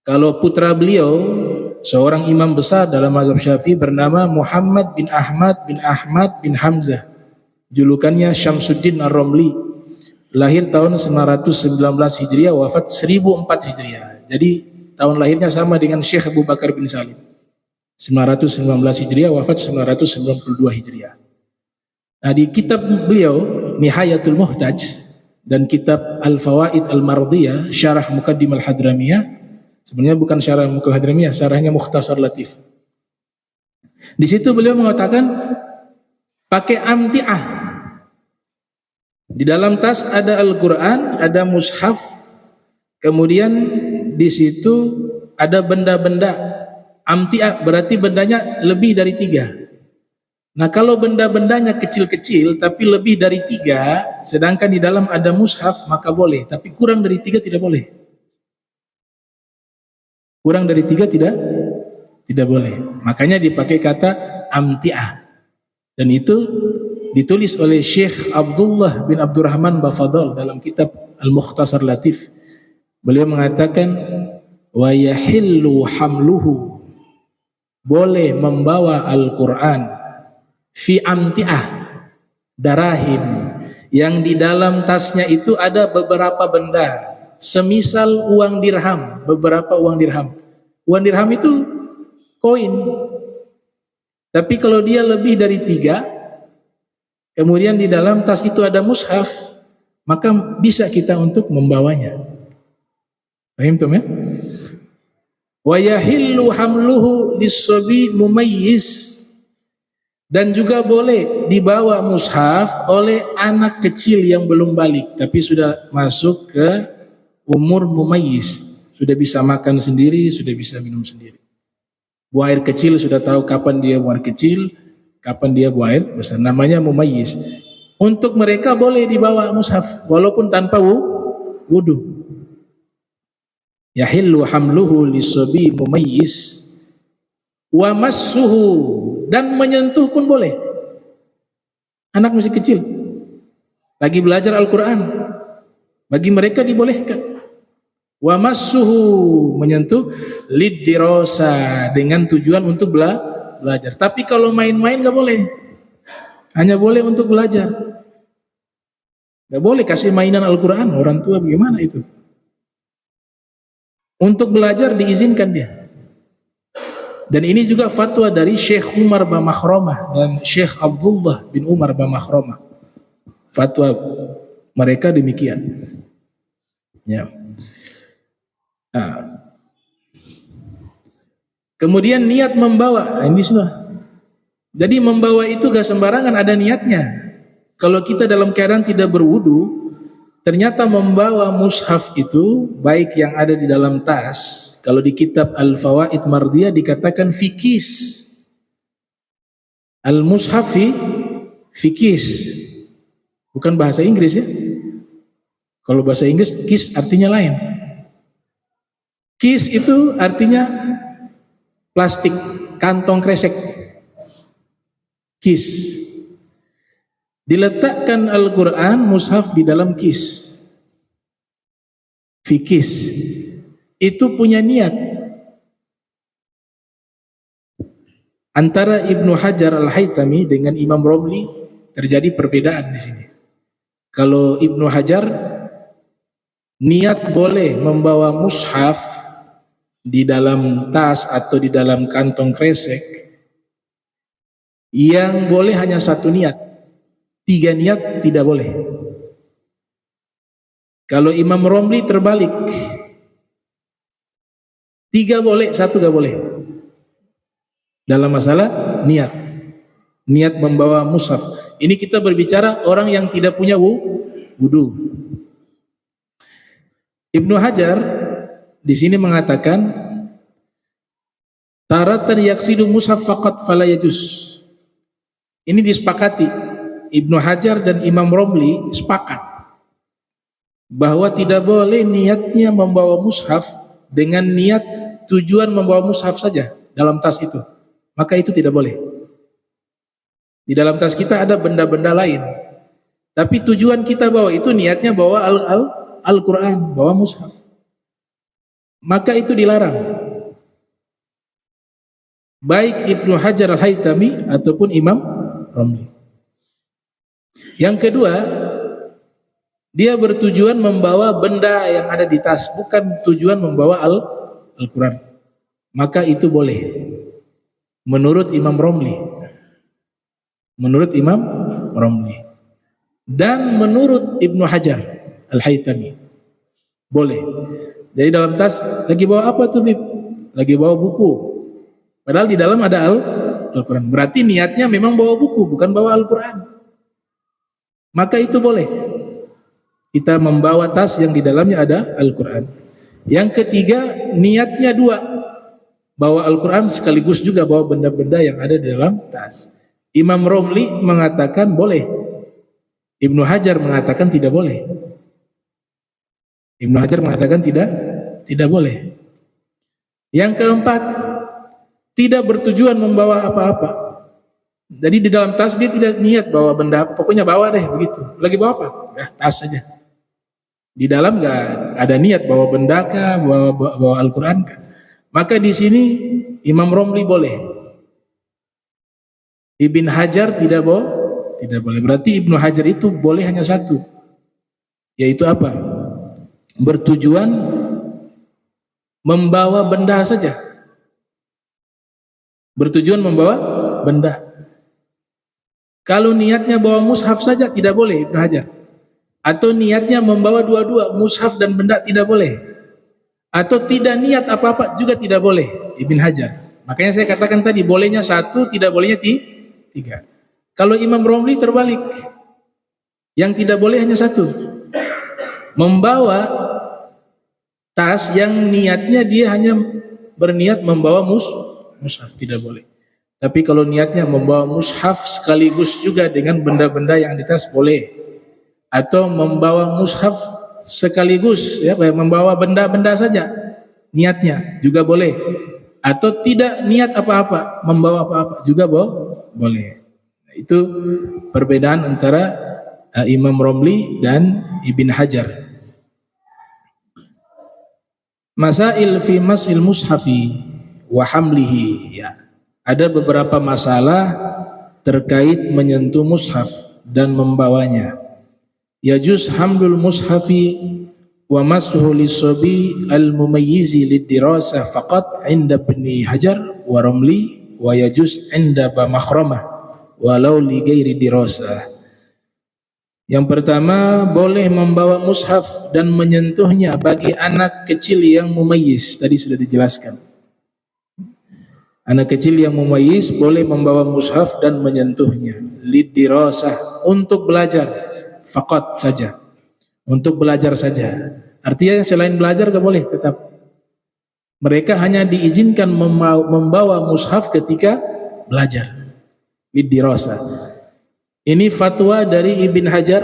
Kalau putra beliau, seorang imam besar dalam mazhab Syafi'i bernama Muhammad bin Ahmad bin Hamzah. Julukannya Syamsuddin Ar-Romli. Lahir tahun 919 Hijriah, wafat 1004 Hijriah. Jadi tahun lahirnya sama dengan Syekh Abu Bakar bin Salim. 919 Hijriah, wafat 992 Hijriah. Nah, di kitab beliau Nihayatul Muhtaj dan kitab Al-Fawaid Al-Mardiyah, Syarah Muqaddim Al-Hadramiyah, sebenarnya bukan Syarah Muqaddim Al-Hadramiyah, syarahnya Mukhtasar Latif. Di situ beliau mengatakan pakai amti'ah. Di dalam tas ada Al-Quran, ada mushaf, kemudian di situ ada benda-benda. Amti'ah berarti bendanya lebih dari 3. Nah kalau benda-bendanya kecil-kecil tapi lebih dari 3, sedangkan di dalam ada mushaf, maka boleh. Tapi kurang dari 3 tidak boleh. Kurang dari 3 tidak boleh. Makanya dipakai kata amti'ah. Dan itu ditulis oleh Syekh Abdullah bin Abdurrahman Bafadol dalam kitab Al-Mukhtasar Latif. Beliau mengatakan wa yahillu hamluhu, boleh membawa Al-Quran fi amti'ah darahim, yang di dalam tasnya itu ada beberapa benda, semisal uang dirham, beberapa uang dirham. Uang dirham itu koin. Tapi kalau dia lebih dari 3, kemudian di dalam tas itu ada mushaf, maka bisa kita untuk membawanya. Paham tuh ya? Wa yahillu hamluhu lis-sabi mumayyiz, dan juga boleh dibawa mushaf oleh anak kecil yang belum balik tapi sudah masuk ke umur mumayyiz, sudah bisa makan sendiri, sudah bisa minum sendiri. Buang air kecil sudah tahu kapan dia buang air kecil, kapan dia buang air besar, namanya mumayyiz. Untuk mereka boleh dibawa mushaf walaupun tanpa wudu. Yahillu hamluhu lis-sabi mumayyiz wa massuhu, dan menyentuh pun boleh. Anak masih kecil lagi belajar Al-Quran, bagi mereka dibolehkan. Wa massuhu, menyentuh, lid-dirasa, dengan tujuan untuk belajar. Tapi kalau main-main gak boleh, hanya boleh untuk belajar. Gak boleh kasih mainan Al-Quran, orang tua bagaimana itu? Untuk belajar diizinkan dia. Dan ini juga fatwa dari Syekh Umar bin Makhromah dan Syekh Abdullah bin Umar bin Makhromah. Fatwa mereka demikian. Ya. Nah. Kemudian niat membawa, ini sudah. Jadi membawa itu gak sembarangan, ada niatnya. Kalau kita dalam keadaan tidak berwudu, ternyata membawa mushaf itu, baik yang ada di dalam tas, kalau di kitab Al-Fawaid Mardiyah dikatakan fikis, Al-mushaf fi kis, bukan bahasa Inggris ya. Kalau bahasa Inggris kis artinya lain. Kis itu artinya plastik, kantong kresek. Kis. Diletakkan Al-Quran mushaf di dalam kis. Fikis. Itu punya niat. Antara Ibnu Hajar Al-Haytami dengan Imam Romli terjadi perbedaan di sini. Kalau Ibnu Hajar niat boleh membawa mushaf di dalam tas atau di dalam kantong kresek, yang boleh hanya satu niat, 3 niat tidak boleh. Kalau Imam Romli terbalik, 3 boleh, 1 gak boleh. Dalam masalah niat membawa mushaf. Ini kita berbicara orang yang tidak punya wudu. Ibnu Hajar di sini mengatakan taratan yaksidu mushaf faqat fala yajuz. Ini disepakati, Ibnu Hajar dan Imam Romli sepakat bahwa tidak boleh niatnya membawa mushaf dengan niat tujuan membawa mushaf saja dalam tas itu. Maka itu tidak boleh. Di dalam tas kita ada benda-benda lain, tapi tujuan kita bawa itu niatnya bawa Al-Quran, bawa mushaf. Maka itu dilarang. Baik Ibnu Hajar Al-Haytami ataupun Imam Romli. Yang kedua, dia bertujuan membawa benda yang ada di tas, bukan tujuan membawa Al-Quran. Maka itu boleh. Menurut Imam Romli. Menurut Imam Romli. Dan menurut Ibnu Hajar Al-Haytami. Boleh. Jadi dalam tas lagi bawa apa tuh, Bib? Lagi bawa buku. Padahal di dalam ada Al-Quran. Berarti niatnya memang bawa buku, bukan bawa Al-Quran. Maka itu boleh. Kita membawa tas yang di dalamnya ada Al-Quran. Yang ketiga, niatnya 2. Bawa Al-Quran sekaligus juga bawa benda-benda yang ada di dalam tas. Imam Romli mengatakan boleh. Ibnu Hajar mengatakan tidak boleh. Ibnu Hajar mengatakan tidak boleh. Yang keempat, tidak bertujuan membawa apa-apa. Jadi di dalam tas dia tidak niat bawa benda, pokoknya bawa deh begitu. Lagi bawa apa? Ya, tas saja. Di dalam nggak ada niat bawa benda kah, bawa Al-Quran kah. Maka di sini Imam Romli boleh. Ibn Hajar tidak boleh. Berarti Ibnu Hajar itu boleh hanya satu, yaitu apa? Bertujuan membawa benda saja. Bertujuan membawa benda. Kalau niatnya bawa mushaf saja tidak boleh Ibnu Hajar. Atau niatnya membawa dua-dua, mushaf dan benda, tidak boleh. Atau tidak niat apa-apa juga tidak boleh Ibn Hajar. Makanya saya katakan tadi bolehnya 1, tidak bolehnya 3. Kalau Imam Romli terbalik, yang tidak boleh hanya 1, membawa tas yang niatnya dia hanya berniat membawa mushaf, tidak boleh. Tapi kalau niatnya membawa mushaf sekaligus juga dengan benda-benda yang di tas boleh. Atau membawa mushaf sekaligus ya, membawa benda-benda saja niatnya juga boleh. Atau tidak niat apa-apa, membawa apa-apa juga boleh. Itu perbedaan antara Imam Romli dan Ibn Hajar. Masail fi masil mushafi wa hamlihi, ya. Ada beberapa masalah terkait menyentuh mushaf dan membawanya. Yajuz hamlul mushafi wa mashu lisobi al-mumayyizi lid-dirasah faqat inda Ibn Hajar wa Romli, wa yajuz inda Makhramah walau li ghairi dirasah. Yang pertama, boleh membawa mushaf dan menyentuhnya bagi anak kecil yang mumayyiz. Tadi sudah dijelaskan. Anak kecil yang mumayyiz boleh membawa mushaf dan menyentuhnya lid-dirasah, untuk belajar. Faqat saja, untuk belajar saja. Artinya selain belajar gak boleh tetap. Mereka hanya diizinkan membawa mushaf ketika belajar. Bid-dirasa. Ini fatwa dari Ibn Hajar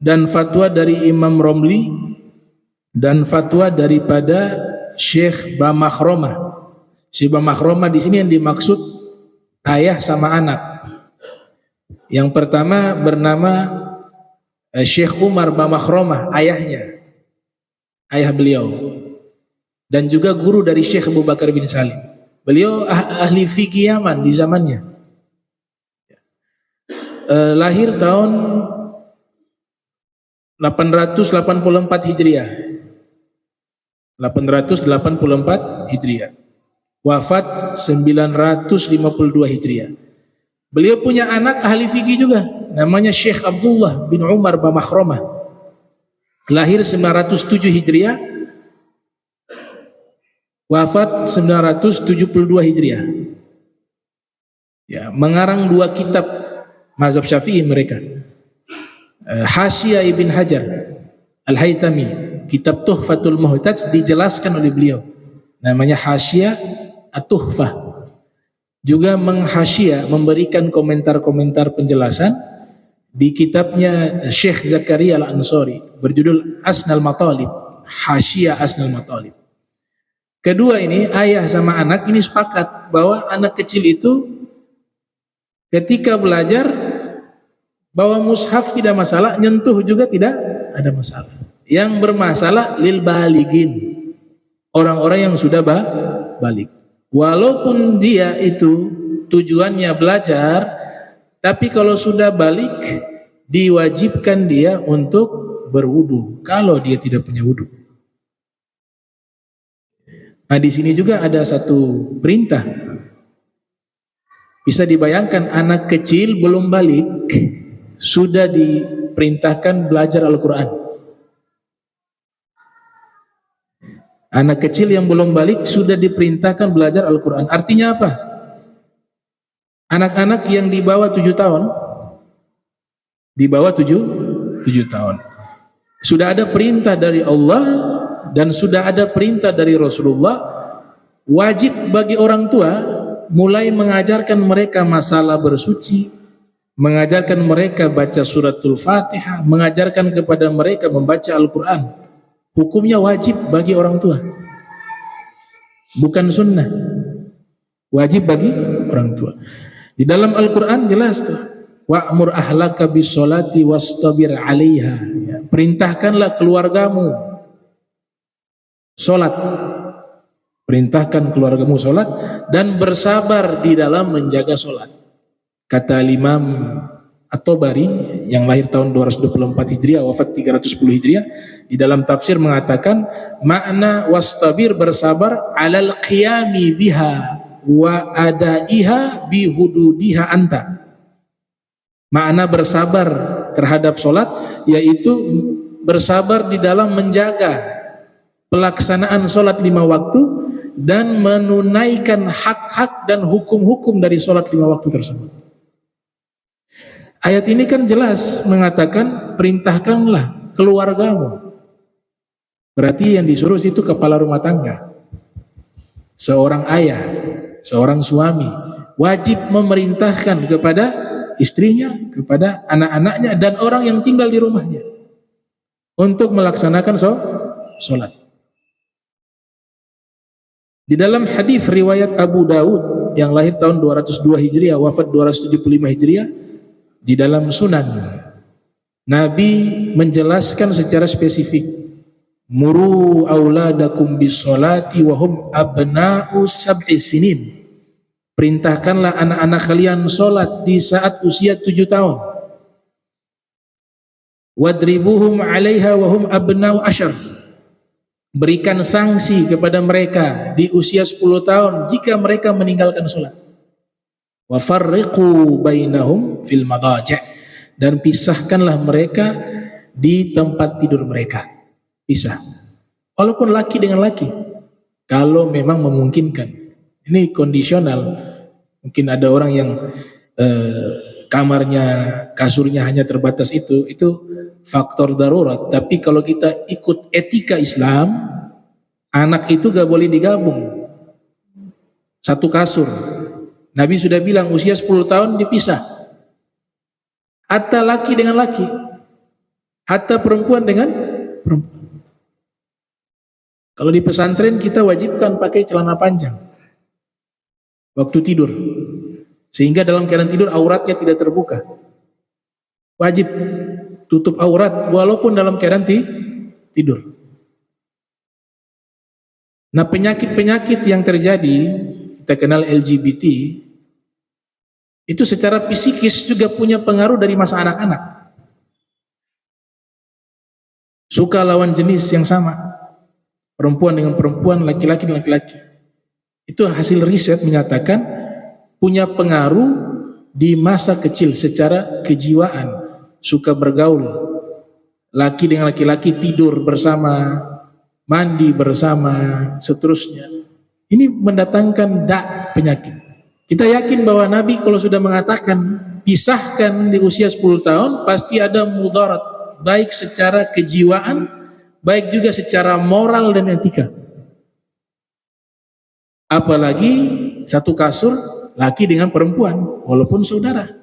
dan fatwa dari Imam Romli dan fatwa daripada Syekh Bamakhromah. Syekh Bamakhromah di sini yang dimaksud ayah sama anak. Yang pertama bernama Syekh Umar Bamakhromah, ayahnya, ayah beliau, dan juga guru dari Syekh Abu Bakar bin Salim. Beliau ahli fikih Yaman di zamannya. Lahir tahun 884 Hijriah. 884 Hijriah. Wafat 952 Hijriah. Beliau punya anak ahli fikih juga, namanya Syekh Abdullah bin Umar Bamakhromah. Lahir 907 Hijriah, wafat 972 Hijriah. Ya, mengarang 2 kitab mazhab Syafi'i mereka. Hasyiah Ibn Hajar Al-Haytami, kitab Tuhfatul Muhtaj dijelaskan oleh beliau. Namanya Hasyiah At-Tuhfah. Juga menghasyiah, memberikan komentar-komentar penjelasan di kitabnya Syekh Zakaria Al-Ansari berjudul Asnal Matalib, Hasyiah Asnal Matalib. Kedua ini, ayah sama anak ini sepakat bahwa anak kecil itu ketika belajar bawa mushaf tidak masalah, nyentuh juga tidak ada masalah. Yang bermasalah lil baligin, orang-orang yang sudah balik. Walaupun dia itu tujuannya belajar, tapi kalau sudah balik diwajibkan dia untuk berwudu kalau dia tidak punya wudu. Nah, di sini juga ada satu perintah. Bisa dibayangkan anak kecil belum balik sudah diperintahkan belajar Al-Quran. Anak kecil yang belum balik sudah diperintahkan belajar Al-Quran. Artinya apa? Anak-anak yang di bawah 7 tahun, di bawah 7 tahun, sudah ada perintah dari Allah dan sudah ada perintah dari Rasulullah. Wajib bagi orang tua mulai mengajarkan mereka masalah bersuci, mengajarkan mereka baca suratul Fatihah, mengajarkan kepada mereka membaca Al-Quran. Hukumnya wajib bagi orang tua, bukan sunnah. Wajib bagi orang tua. Di dalam Al-Quran jelas tuh, wa'mur ahlaka bis-sholati wastabir 'alaiha. Ya, perintahkanlah keluargamu sholat. Perintahkan keluargamu sholat dan bersabar di dalam menjaga sholat. Kata Imam At-Tabari yang lahir tahun 224 Hijriah, wafat 310 Hijriah, di dalam tafsir mengatakan makna wastabir, bersabar, alal qiyami biha wa adaiha bihududiha anta. Makna bersabar terhadap sholat yaitu bersabar di dalam menjaga pelaksanaan sholat 5 waktu dan menunaikan hak-hak dan hukum-hukum dari sholat 5 waktu tersebut. Ayat ini kan jelas mengatakan perintahkanlah keluargamu. Berarti yang disuruh itu kepala rumah tangga. Seorang ayah, seorang suami wajib memerintahkan kepada istrinya, kepada anak-anaknya dan orang yang tinggal di rumahnya untuk melaksanakan sholat. Di dalam hadis riwayat Abu Daud yang lahir tahun 202 Hijriah, wafat 275 Hijriah, di dalam Sunan, Nabi menjelaskan secara spesifik, muru auladakum bis-sholati wa hum abna'u sab'i sinin. Perintahkanlah anak-anak kalian sholat di saat usia 7 tahun. Wadribuhum 'alaiha wa hum abna'u asyar. Berikan sanksi kepada mereka di usia 10 tahun jika mereka meninggalkan sholat. Wa farriqu bainahum fil madaji', dan pisahkanlah mereka di tempat tidur mereka. Pisah. Walaupun laki dengan laki, kalau memang memungkinkan. Ini kondisional. Mungkin ada orang yang kamarnya, kasurnya hanya terbatas itu faktor darurat. Tapi kalau kita ikut etika Islam, anak itu gak boleh digabung satu kasur. Nabi sudah bilang usia 10 tahun dipisah. Hatta laki dengan laki, hatta perempuan dengan perempuan. Kalau di pesantren kita wajibkan pakai celana panjang waktu tidur, sehingga dalam keadaan tidur auratnya tidak terbuka. Wajib tutup aurat walaupun dalam keadaan tidur. Nah, penyakit-penyakit yang terjadi, kita kenal LGBT, itu secara psikis juga punya pengaruh dari masa anak-anak. Suka lawan jenis yang sama, perempuan dengan perempuan, laki-laki dengan laki-laki. Itu hasil riset menyatakan punya pengaruh di masa kecil secara kejiwaan. Suka bergaul, laki dengan laki-laki, tidur bersama, mandi bersama, seterusnya. Ini mendatangkan penyakit. Kita yakin bahwa Nabi kalau sudah mengatakan pisahkan di usia 10 tahun, pasti ada mudarat, baik secara kejiwaan, baik juga secara moral dan etika. Apalagi satu kasur laki dengan perempuan, walaupun saudara.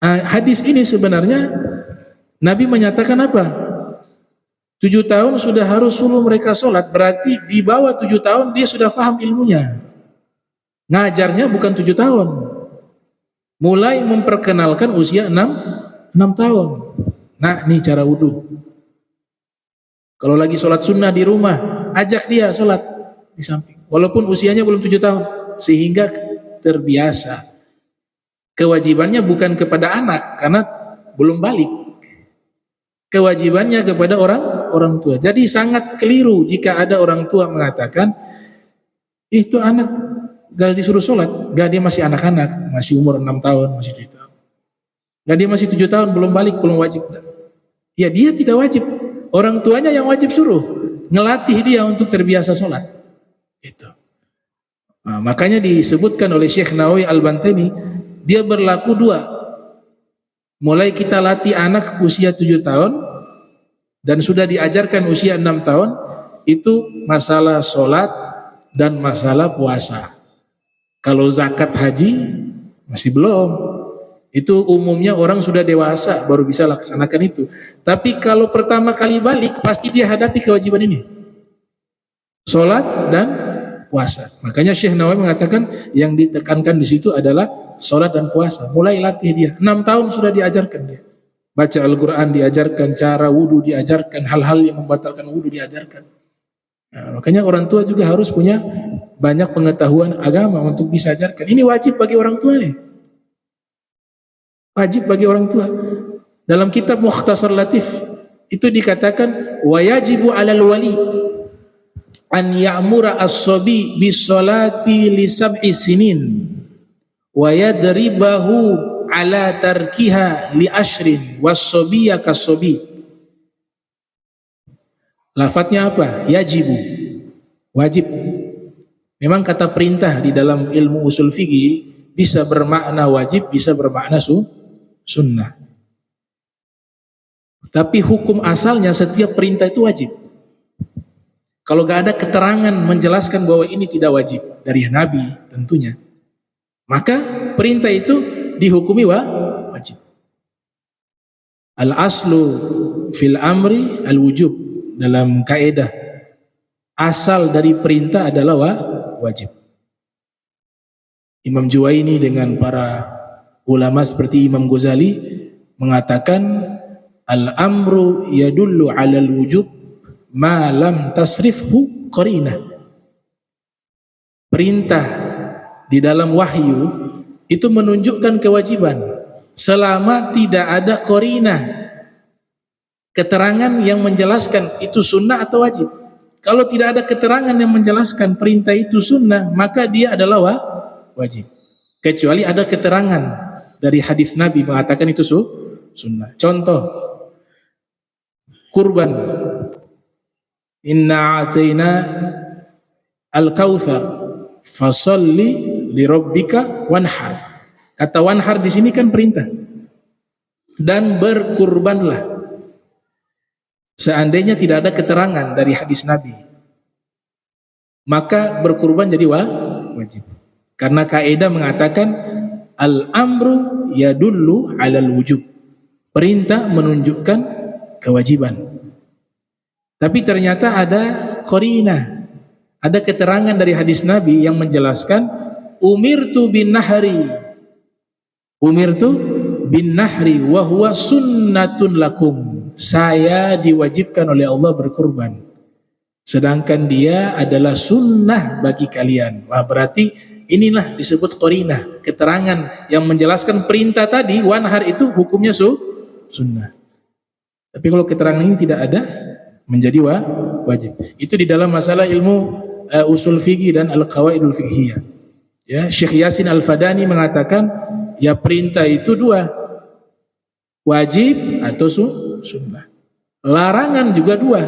Nah, hadis ini sebenarnya Nabi menyatakan apa? 7 tahun sudah harus suruh mereka sholat, berarti di bawah 7 tahun dia sudah paham ilmunya. Ngajarnya bukan 7 tahun. Mulai memperkenalkan usia 6 tahun. Nah, ini cara wudhu. Kalau lagi sholat sunnah di rumah, ajak dia sholat di samping. Walaupun usianya belum 7 tahun, sehingga terbiasa. Kewajibannya bukan kepada anak, karena belum balik. Kewajibannya kepada orang tua. Jadi sangat keliru jika ada orang tua mengatakan, itu anak gak disuruh sholat, gak, dia masih anak-anak, masih umur 6 tahun, masih 7 tahun. Gak, dia masih 7 tahun, belum balik, belum wajib. Ya dia tidak wajib, orang tuanya yang wajib suruh, ngelatih dia untuk terbiasa sholat. Gitu. Nah, makanya disebutkan oleh Syekh Nawawi Al-Bantani, dia berlaku 2. Mulai kita latih anak usia 7 tahun dan sudah diajarkan usia 6 tahun, itu masalah sholat dan masalah puasa. Kalau zakat haji masih belum, itu umumnya orang sudah dewasa baru bisa laksanakan itu. Tapi kalau pertama kali balik, pasti dia hadapi kewajiban ini, sholat dan puasa. Makanya Syekh Nawawi mengatakan yang ditekankan di situ adalah sholat dan puasa. Mulai latih dia, 6 tahun sudah diajarkan dia. Baca Al-Quran diajarkan, cara wudhu diajarkan, hal-hal yang membatalkan wudhu diajarkan. Nah, makanya orang tua juga harus punya banyak pengetahuan agama untuk bisa ajarkan. Ini wajib bagi orang tua nih. Wajib bagi orang tua. Dalam kitab Mukhtasar Latif itu dikatakan wa yajibu 'alal wali an ya'mura as-sabi bis-salati li 7 sinin wa yadribahu ala tarkiha li 10 was-sabiyya kas-sabi. Lafadznya apa? Yajibu, wajib. Memang kata perintah di dalam ilmu usul fikih bisa bermakna wajib, bisa bermakna sunnah. Tapi hukum asalnya setiap perintah itu wajib. Kalau gak ada keterangan menjelaskan bahwa ini tidak wajib dari Nabi tentunya, maka perintah itu dihukumi wajib. Al-aslu fil amri al-wujub. Dalam kaidah, asal dari perintah adalah wajib. Imam Juwaini dengan para ulama seperti Imam Ghazali mengatakan al-amru yadullu 'alal wujub ma lam tasrifhu qarinah. Perintah di dalam wahyu itu menunjukkan kewajiban selama tidak ada qarinah, keterangan yang menjelaskan itu sunnah atau wajib. Kalau tidak ada keterangan yang menjelaskan perintah itu sunnah, maka dia adalah wajib. Kecuali ada keterangan dari hadis Nabi mengatakan itu sunnah. Contoh, kurban. Inna a'tayna al-kautsar fasalli li rabbika wanhar. Kata wanhar di sini kan perintah. Dan berkurbanlah. Seandainya tidak ada keterangan dari hadis Nabi, maka berkurban jadi wajib. Karena kaidah mengatakan al-amru yadullu 'alal wujub. Perintah menunjukkan kewajiban. Tapi ternyata ada qarinah. Ada keterangan dari hadis Nabi yang menjelaskan umirtu bin nahri. Umirtu bin nahri wa huwa sunnatun lakum. Saya diwajibkan oleh Allah berkurban. Sedangkan dia adalah sunnah bagi kalian. Wah, berarti inilah disebut qarinah, keterangan yang menjelaskan perintah tadi wanhar itu hukumnya sunnah. Tapi kalau keterangan ini tidak ada, menjadi wajib. Itu di dalam masalah ilmu usul fikih dan al-qawaidul fiqhiyah. Ya, Syekh Yasin Al-Fadani mengatakan ya perintah itu dua, wajib atau sunnah. Larangan juga dua,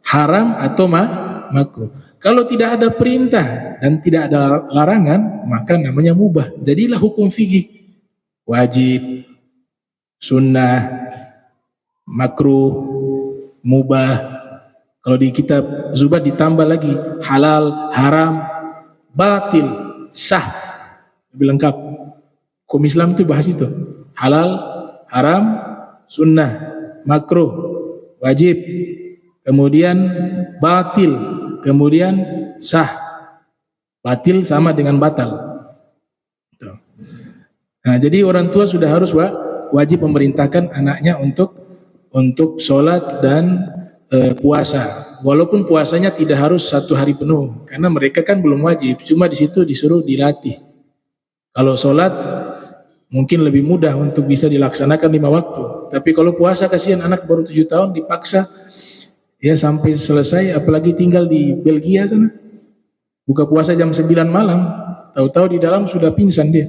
haram atau makruh. Kalau tidak ada perintah dan tidak ada larangan, maka namanya mubah. Jadilah hukum fikih wajib, sunnah, makruh, mubah. Kalau di kitab Zubat ditambah lagi halal, haram, batil, sah, lebih lengkap. Hukum Islam itu bahas itu, halal, haram, sunnah, makruh, wajib, kemudian batil, kemudian sah. Batil sama dengan batal. Nah, jadi orang tua sudah harus wajib memerintahkan anaknya untuk sholat dan puasa. Walaupun puasanya tidak harus 1 hari penuh, karena mereka kan belum wajib. Cuma di situ disuruh dilatih. Kalau sholat mungkin lebih mudah untuk bisa dilaksanakan 5 waktu. Tapi kalau puasa kasihan anak baru 7 tahun dipaksa ya sampai selesai, apalagi tinggal di Belgia sana. Buka puasa jam 9 malam, tahu-tahu di dalam sudah pingsan dia.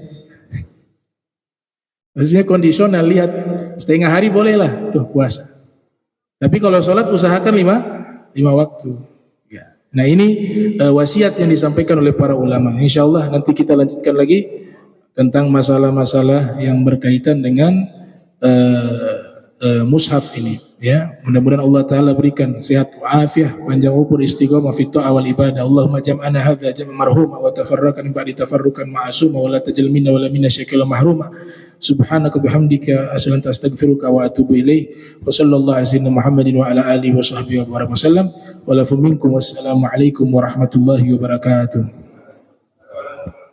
Maksudnya kondisional, lihat setengah hari bolehlah tuh puasa. Tapi kalau sholat usahakan 5 waktu. Ya. Nah ini wasiat yang disampaikan oleh para ulama. InsyaAllah nanti kita lanjutkan lagi tentang masalah-masalah yang berkaitan dengan mushaf ini. Ya, mudah-mudahan Allah Ta'ala berikan sehat wa'afiah, panjang umur, istiqomah fi ta'ah wal ibadah. Allahumma jam'ana hadza jam'an marhuma wa tafarraqan ba'di tafarruqan ma'asuma wa la tajal minna wa la minna syakila mahruma. Subhanaka bihamdika asyhadu an la astaghfiruka wa atubu ilaih. Wa sallallahu alaihi Muhammadin wa ala alihi wa sahbihi wa baraka wasallam. Wa lafu minkum wassalamu alaikum warahmatullahi wabarakatuh.